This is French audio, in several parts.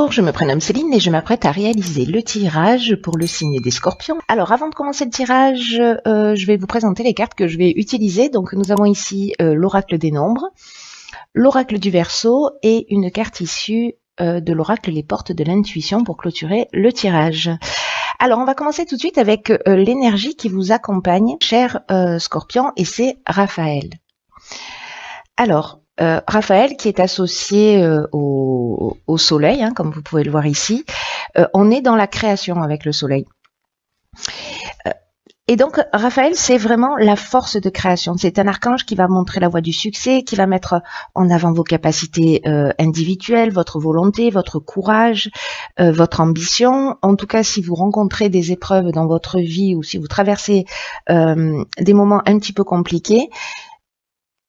Bonjour, je me prénomme Céline et je m'apprête à réaliser le tirage pour le signe des Scorpions. Alors avant de commencer le tirage, je vais vous présenter les cartes que je vais utiliser. Donc nous avons ici l'oracle des nombres, l'oracle du Verseau et une carte issue de l'oracle les portes de l'intuition pour clôturer le tirage. Alors on va commencer tout de suite avec l'énergie qui vous accompagne, cher Scorpion, et c'est Raphaël. Alors, Raphaël qui est associé au soleil, hein, comme vous pouvez le voir ici, on est dans la création avec le soleil. Et donc, Raphaël, c'est vraiment la force de création. C'est un archange qui va montrer la voie du succès, qui va mettre en avant vos capacités individuelles, votre volonté, votre courage, votre ambition. En tout cas, si vous rencontrez des épreuves dans votre vie ou si vous traversez des moments un petit peu compliqués,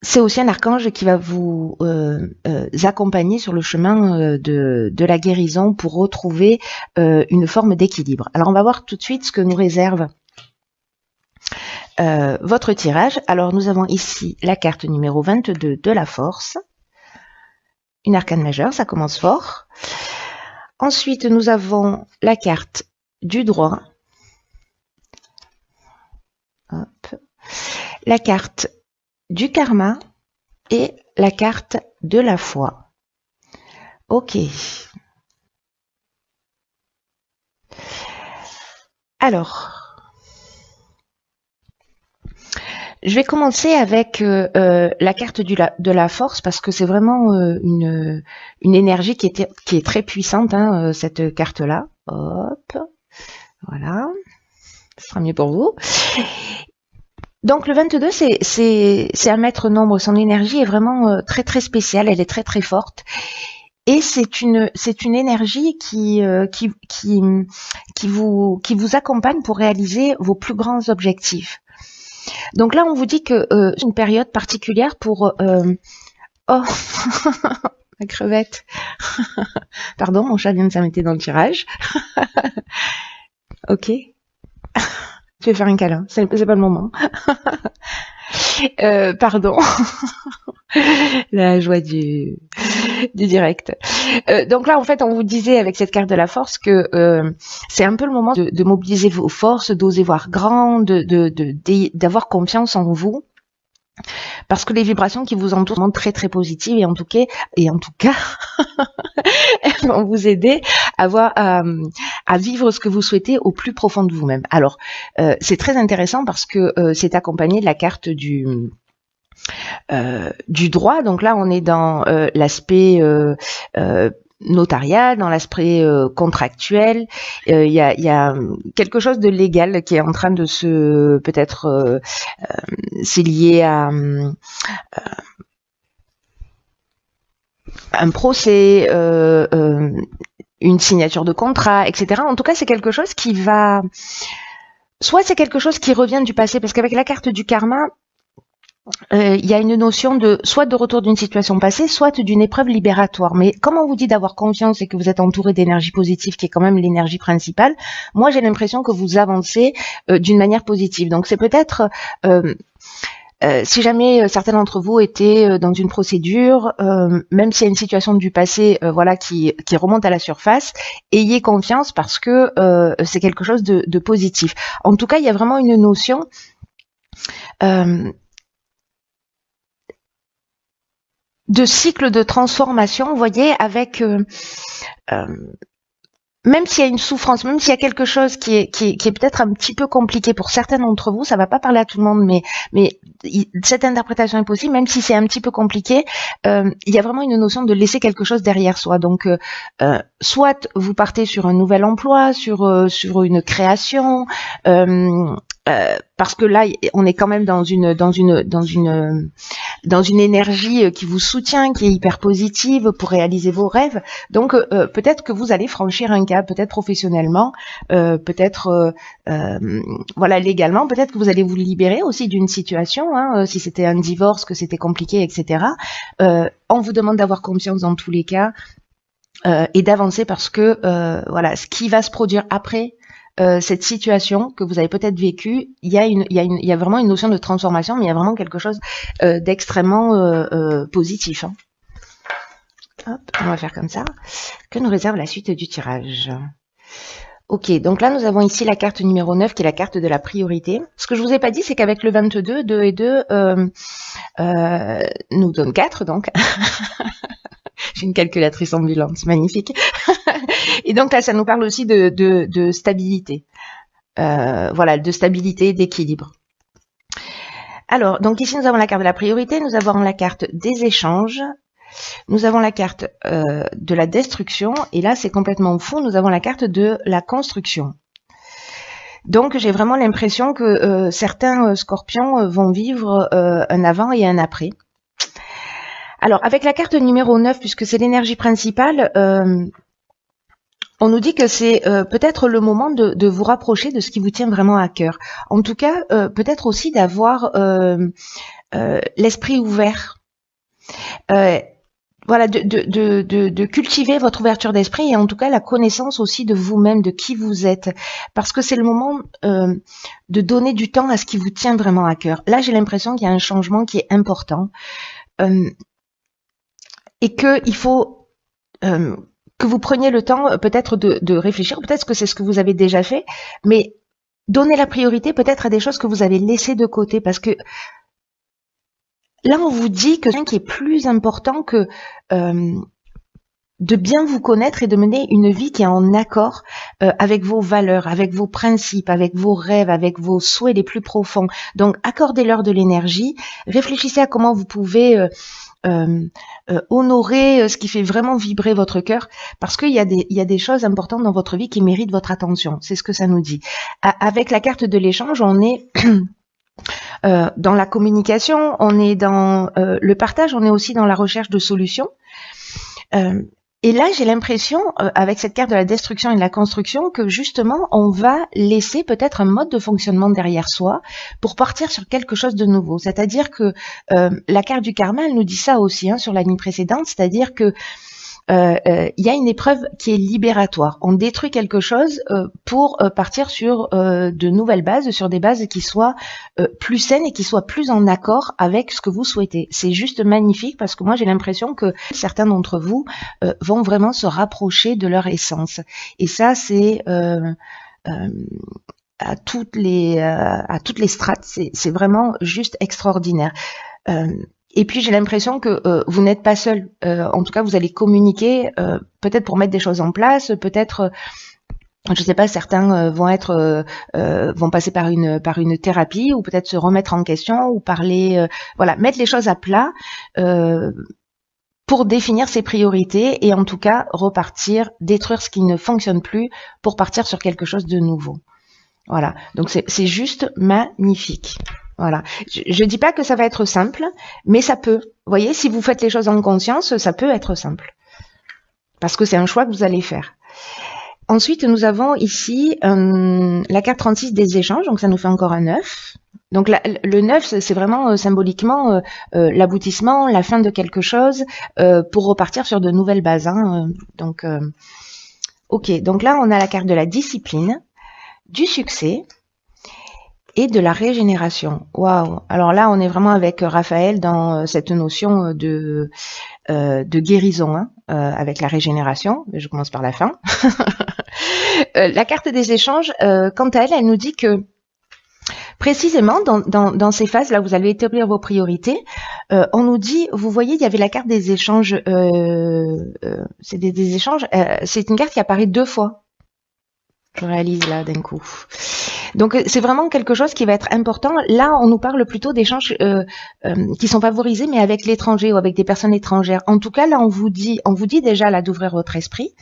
c'est aussi un archange qui va vous accompagner sur le chemin de la guérison pour retrouver une forme d'équilibre. Alors, on va voir tout de suite ce que nous réserve votre tirage. Alors, nous avons ici la carte numéro 22 de la force, une arcane majeure, ça commence fort. Ensuite, nous avons la carte du droit, hop, la carte du karma et la carte de la foi. Ok. Alors, je vais commencer avec la carte de la force parce que c'est vraiment une énergie qui est très puissante, hein, cette carte-là. Hop, voilà, ce sera mieux pour vous. Donc le 22, c'est un maître nombre. Son énergie est vraiment très très spéciale. Elle est très très forte. Et c'est une énergie qui vous accompagne pour réaliser vos plus grands objectifs. Donc là, on vous dit que c'est une période particulière pour oh la crevette. Pardon, mon chat vient de s'arrêter dans le tirage. Ok. Je vais faire un câlin, c'est pas le moment. Pardon. La joie du direct. Donc là, en fait, on vous disait avec cette carte de la force que c'est un peu le moment de mobiliser vos forces, d'oser voir grand, d'avoir confiance en vous. Parce que les vibrations qui vous entourent sont très très positives et en tout cas, elles vont vous aider à vivre ce que vous souhaitez au plus profond de vous-même. Alors, c'est très intéressant parce que c'est accompagné de la carte du droit. Donc là, on est dans l'aspect notarial, dans l'aspect contractuel. Il y a quelque chose de légal qui est en train de se peut-être c'est lié à un procès, une signature de contrat, etc. En tout cas, c'est quelque chose qui va soit c'est quelque chose qui revient du passé, parce qu'avec la carte du karma, il y a une notion de soit de retour d'une situation passée, soit d'une épreuve libératoire. Mais comme on vous dit d'avoir confiance et que vous êtes entouré d'énergie positive, qui est quand même l'énergie principale, moi j'ai l'impression que vous avancez d'une manière positive. Donc c'est peut-être si jamais certains d'entre vous étaient dans une procédure, même s'il y a une situation du passé, voilà, qui remonte à la surface, ayez confiance parce que c'est quelque chose de positif. En tout cas, il y a vraiment une notion de cycle de transformation, vous voyez, avec même s'il y a une souffrance, même s'il y a quelque chose qui est peut-être un petit peu compliqué pour certains d'entre vous, ça va pas parler à tout le monde, mais cette interprétation est possible, même si c'est un petit peu compliqué, il y a vraiment une notion de laisser quelque chose derrière soi. Donc, soit vous partez sur un nouvel emploi, sur une création, parce que là, on est quand même dans une énergie qui vous soutient, qui est hyper positive pour réaliser vos rêves. Donc, peut-être que vous allez franchir un cap, peut-être professionnellement, peut-être voilà, légalement, peut-être que vous allez vous libérer aussi d'une situation, hein, si c'était un divorce, que c'était compliqué, etc. On vous demande d'avoir confiance dans tous les cas et d'avancer parce que voilà, ce qui va se produire après cette situation que vous avez peut-être vécue, il y a vraiment une notion de transformation, mais il y a vraiment quelque chose d'extrêmement positif. Hein. Hop, on va faire comme ça. Que nous réserve la suite du tirage? Ok, donc là nous avons ici la carte numéro 9 qui est la carte de la priorité. Ce que je vous ai pas dit, c'est qu'avec le 22, 2 et 2 nous donne 4 donc. J'ai une calculatrice ambulante, c'est magnifique. Et donc là ça nous parle aussi de stabilité. Voilà, de stabilité, d'équilibre. Alors, donc ici nous avons la carte de la priorité, nous avons la carte des échanges, nous avons la carte de la destruction, et là c'est complètement fou, nous avons la carte de la construction. Donc j'ai vraiment l'impression que certains scorpions vont vivre un avant et un après. Alors avec la carte numéro 9, puisque c'est l'énergie principale, on nous dit que c'est peut-être le moment de vous rapprocher de ce qui vous tient vraiment à cœur. En tout cas, peut-être aussi d'avoir l'esprit ouvert. Voilà, de cultiver votre ouverture d'esprit et en tout cas la connaissance aussi de vous-même, de qui vous êtes. Parce que c'est le moment de donner du temps à ce qui vous tient vraiment à cœur. Là, j'ai l'impression qu'il y a un changement qui est important et qu'il faut que vous preniez le temps peut-être de réfléchir, peut-être que c'est ce que vous avez déjà fait, mais donnez la priorité peut-être à des choses que vous avez laissées de côté parce que là, on vous dit que ce qui est plus important que de bien vous connaître et de mener une vie qui est en accord avec vos valeurs, avec vos principes, avec vos rêves, avec vos souhaits les plus profonds. Donc, accordez-leur de l'énergie, réfléchissez à comment vous pouvez honorer ce qui fait vraiment vibrer votre cœur, parce qu'il y a des choses importantes dans votre vie qui méritent votre attention. C'est ce que ça nous dit. Avec la carte de l'échange, on est dans la communication, on est dans le partage, on est aussi dans la recherche de solutions. Et là, j'ai l'impression, avec cette carte de la destruction et de la construction, que justement, on va laisser peut-être un mode de fonctionnement derrière soi pour partir sur quelque chose de nouveau. C'est-à-dire que la carte du karma, elle nous dit ça aussi sur la ligne précédente, c'est-à-dire que il y a une épreuve qui est libératoire. On détruit quelque chose pour partir sur de nouvelles bases, sur des bases qui soient plus saines et qui soient plus en accord avec ce que vous souhaitez. C'est juste magnifique parce que moi j'ai l'impression que certains d'entre vous vont vraiment se rapprocher de leur essence. Et ça c'est à toutes les strates, c'est vraiment juste extraordinaire. Et puis j'ai l'impression que vous n'êtes pas seul. En tout cas, vous allez communiquer, peut-être pour mettre des choses en place, peut-être, je sais pas, certains vont passer par une thérapie ou peut-être se remettre en question ou parler, voilà, mettre les choses à plat pour définir ses priorités et en tout cas repartir, détruire ce qui ne fonctionne plus pour partir sur quelque chose de nouveau. Voilà, donc c'est juste magnifique. Voilà. Je dis pas que ça va être simple, mais ça peut. Vous voyez, si vous faites les choses en conscience, ça peut être simple. Parce que c'est un choix que vous allez faire. Ensuite, nous avons ici la carte 36 des échanges, donc ça nous fait encore un 9. Donc le 9, c'est vraiment symboliquement l'aboutissement, la fin de quelque chose, pour repartir sur de nouvelles bases. Donc, ok, donc là, on a la carte de la discipline, du succès, et de la régénération. Waouh! Alors là, on est vraiment avec Raphaël dans cette notion de guérison avec la régénération. Je commence par la fin. La carte des échanges, quant à elle, elle nous dit que précisément dans ces phases là, vous allez établir vos priorités. On nous dit, vous voyez, il y avait la carte des échanges. C'est des échanges. C'est une carte qui apparaît 2 fois. Je réalise là d'un coup. Donc c'est vraiment quelque chose qui va être important. Là, on nous parle plutôt d'échanges qui sont favorisés, mais avec l'étranger ou avec des personnes étrangères. En tout cas, là, on vous dit déjà là d'ouvrir votre esprit.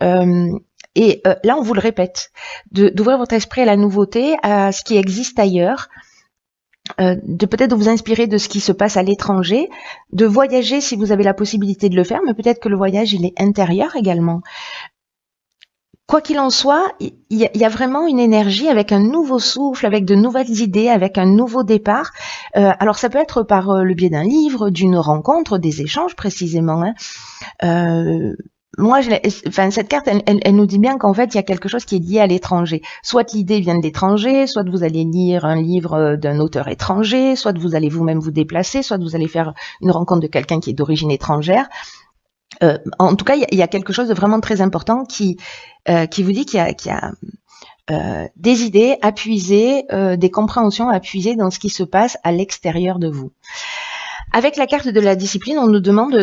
Et là, on vous le répète, d'ouvrir votre esprit à la nouveauté, à ce qui existe ailleurs. De peut-être de vous inspirer de ce qui se passe à l'étranger, de voyager si vous avez la possibilité de le faire, mais peut-être que le voyage il est intérieur également. Quoi qu'il en soit, il y a vraiment une énergie avec un nouveau souffle, avec de nouvelles idées, avec un nouveau départ. Alors ça peut être par le biais d'un livre, d'une rencontre, des échanges précisément. Moi, cette carte, elle nous dit bien qu'en fait, il y a quelque chose qui est lié à l'étranger. Soit l'idée vient de l'étranger, soit vous allez lire un livre d'un auteur étranger, soit vous allez vous-même vous déplacer, soit vous allez faire une rencontre de quelqu'un qui est d'origine étrangère. En tout cas, il y a quelque chose de vraiment très important qui vous dit qu'il y a des idées à puiser, des compréhensions à puiser dans ce qui se passe à l'extérieur de vous. Avec la carte de la discipline, on nous demande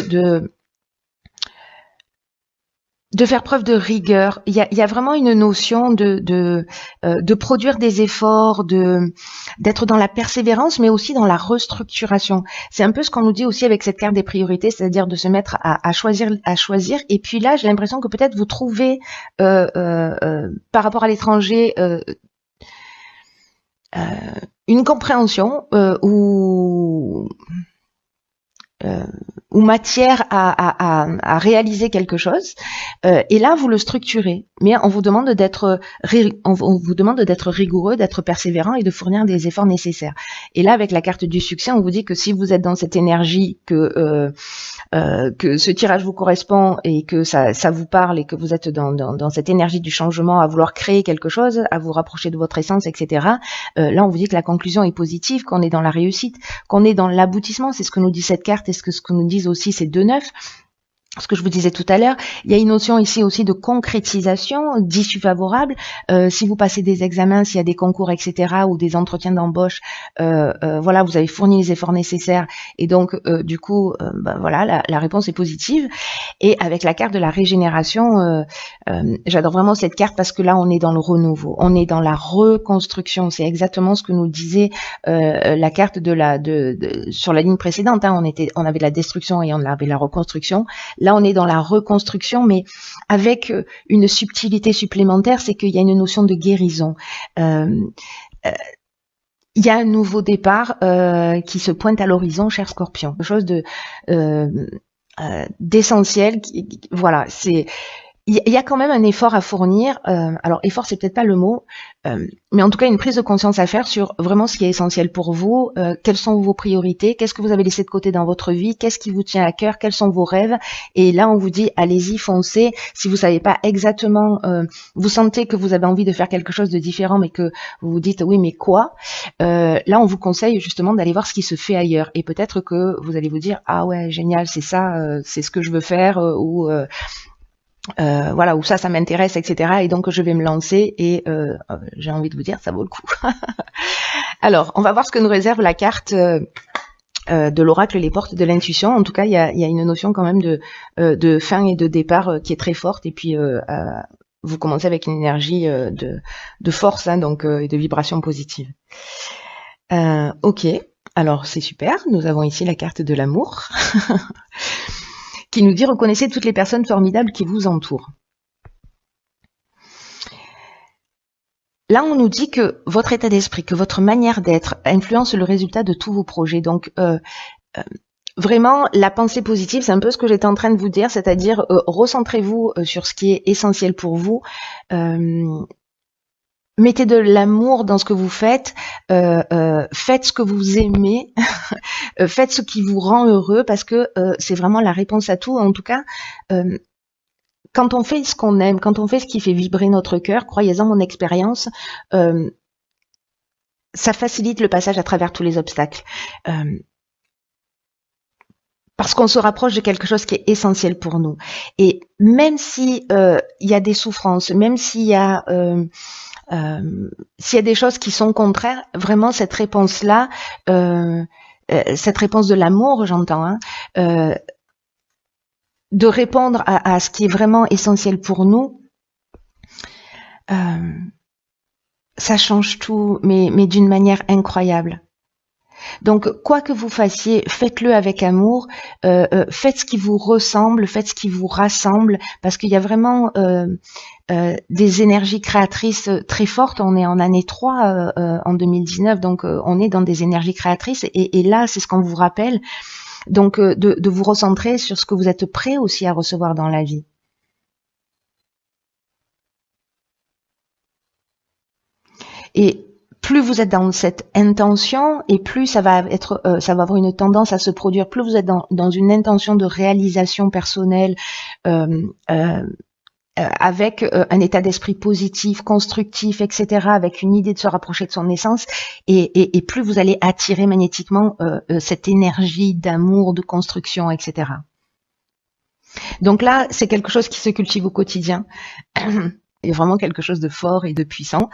de faire preuve de rigueur. Il y a vraiment une notion de produire des efforts, d'être dans la persévérance, mais aussi dans la restructuration. C'est un peu ce qu'on nous dit aussi avec cette carte des priorités, c'est-à-dire de se mettre à choisir. Et puis là, j'ai l'impression que peut-être vous trouvez par rapport à l'étranger une compréhension ou matière à réaliser quelque chose, et là vous le structurez, mais on vous demande d'être rigoureux, d'être persévérant et de fournir des efforts nécessaires. Et là, avec la carte du succès, on vous dit que si vous êtes dans cette énergie, que ce tirage vous correspond et que ça vous parle et que vous êtes dans cette énergie du changement, à vouloir créer quelque chose, à vous rapprocher de votre essence, etc. Là, on vous dit que la conclusion est positive, qu'on est dans la réussite, qu'on est dans l'aboutissement. C'est ce que nous dit cette carte et ce que nous disent aussi ces deux neufs. Ce que je vous disais tout à l'heure, il y a une notion ici aussi de concrétisation, d'issue favorable. Si vous passez des examens, s'il y a des concours, etc., ou des entretiens d'embauche, voilà, vous avez fourni les efforts nécessaires, et donc du coup, voilà, la réponse est positive. Et avec la carte de la régénération, j'adore vraiment cette carte parce que là, on est dans le renouveau, on est dans la reconstruction. C'est exactement ce que nous disait la carte sur la ligne précédente. Hein, on avait la destruction et on avait la reconstruction. Là, on est dans la reconstruction, mais avec une subtilité supplémentaire, c'est qu'il y a une notion de guérison. Il y a un nouveau départ qui se pointe à l'horizon, cher Scorpion. Quelque chose d'essentiel. Voilà, il y a quand même un effort à fournir. Alors, effort, c'est peut-être pas le mot, mais en tout cas, une prise de conscience à faire sur vraiment ce qui est essentiel pour vous. Quelles sont vos priorités? Qu'est-ce que vous avez laissé de côté dans votre vie? Qu'est-ce qui vous tient à cœur? Quels sont vos rêves? Et là, on vous dit, allez-y, foncez. Si vous savez pas exactement, vous sentez que vous avez envie de faire quelque chose de différent, mais que vous vous dites, oui, mais quoi? Là, on vous conseille justement d'aller voir ce qui se fait ailleurs. Et peut-être que vous allez vous dire, ah ouais, génial, c'est ça, c'est ce que je veux faire, voilà, où ça m'intéresse, etc. Et donc je vais me lancer et j'ai envie de vous dire, ça vaut le coup. Alors, on va voir ce que nous réserve la carte de l'oracle, les portes de l'intuition. En tout cas, il y a une notion quand même de fin et de départ qui est très forte. Et puis, vous commencez avec une énergie de force, hein, donc et de vibration positive. Ok, alors c'est super. Nous avons ici la carte de l'amour. Qui nous dit « Reconnaissez toutes les personnes formidables qui vous entourent ». Là, on nous dit que votre état d'esprit, que votre manière d'être influence le résultat de tous vos projets. Donc, vraiment, la pensée positive, c'est un peu ce que j'étais en train de vous dire, c'est-à-dire recentrez-vous sur ce qui est essentiel pour vous. Mettez de l'amour dans ce que vous faites, faites ce que vous aimez, faites ce qui vous rend heureux, parce que c'est vraiment la réponse à tout. En tout cas, quand on fait ce qu'on aime, quand on fait ce qui fait vibrer notre cœur, croyez-en, mon expérience, ça facilite le passage à travers tous les obstacles. Parce qu'on se rapproche de quelque chose qui est essentiel pour nous. Et même si il y a des souffrances, même s'il y a des choses qui sont contraires, vraiment cette réponse-là, cette réponse de l'amour, j'entends, hein, de répondre à ce qui est vraiment essentiel pour nous, ça change tout, mais d'une manière incroyable. Donc, quoi que vous fassiez, faites-le avec amour, faites ce qui vous ressemble, faites ce qui vous rassemble, parce qu'il y a vraiment des énergies créatrices très fortes. On est en année 3 en 2019, donc on est dans des énergies créatrices, et là, c'est ce qu'on vous rappelle, donc de vous recentrer sur ce que vous êtes prêt aussi à recevoir dans la vie. Et plus vous êtes dans cette intention, et plus ça va avoir une tendance à se produire. Plus vous êtes dans une intention de réalisation personnelle, avec un état d'esprit positif, constructif, etc., avec une idée de se rapprocher de son essence, et plus vous allez attirer magnétiquement cette énergie d'amour, de construction, etc. Donc là, c'est quelque chose qui se cultive au quotidien. Il y a vraiment quelque chose de fort et de puissant.